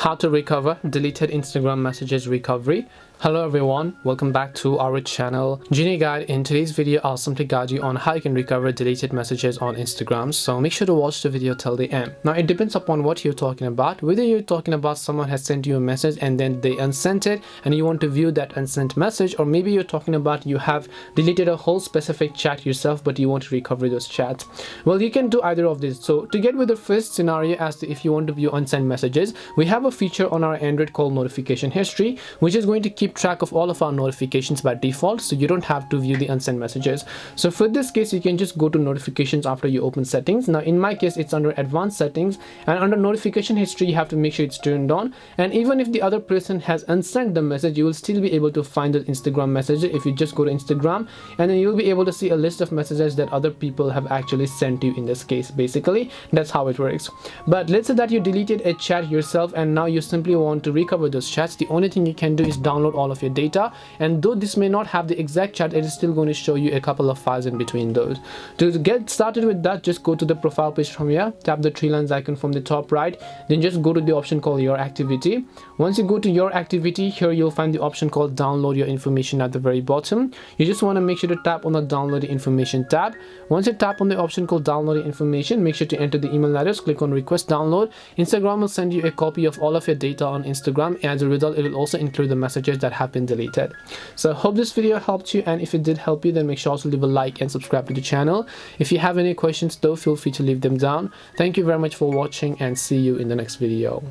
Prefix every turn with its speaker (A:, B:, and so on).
A: how to recover deleted Instagram messages recovery. Hello everyone, welcome back to our channel Genie Guide. In today's video I'll simply guide you on how you can recover deleted messages on Instagram, so make sure to watch the video till the end. Now it depends upon what you're talking about, whether you're talking about someone has sent you a message and then they unsent it and you want to view that unsent message, or maybe you're talking about you have deleted a whole specific chat yourself but you want to recover those chats. Well, you can do either of these. So to get with the first scenario, as to if you want to view unsent messages, we have a feature on our Android called notification history, which is going to keep track of all of our notifications by default, so you don't have to view the unsent messages. So for this case, you can just go to notifications after you open settings. Now in my case it's under advanced settings, and under notification history you have to make sure it's turned on, and even if the other person has unsent the message, you will still be able to find the Instagram message if you just go to Instagram, and then you'll be able to see a list of messages that other people have actually sent you. In this case, basically that's how it works. But let's say that you deleted a chat yourself and now you simply want to recover those chats. The only thing you can do is download all of your data, and though this may not have the exact chat, it is still going to show you a couple of files in between those. To get started with that, just go to the profile page from here, tap the three lines icon from the top right, then just go to the option called your activity. Once you go to your activity, here you'll find the option called download your information at the very bottom. You just want to make sure to tap on the download the information tab. Once you tap on the option called download the information, make sure to enter the email address, click on request download. Instagram will send you a copy of all of your data on Instagram, and as a result it will also include the messages that have been deleted. So I hope this video helped you, and if it did help you, then make sure to leave a like and subscribe to the channel. If you have any questions though, feel free to leave them down. Thank you very much for watching, and see you in the next video.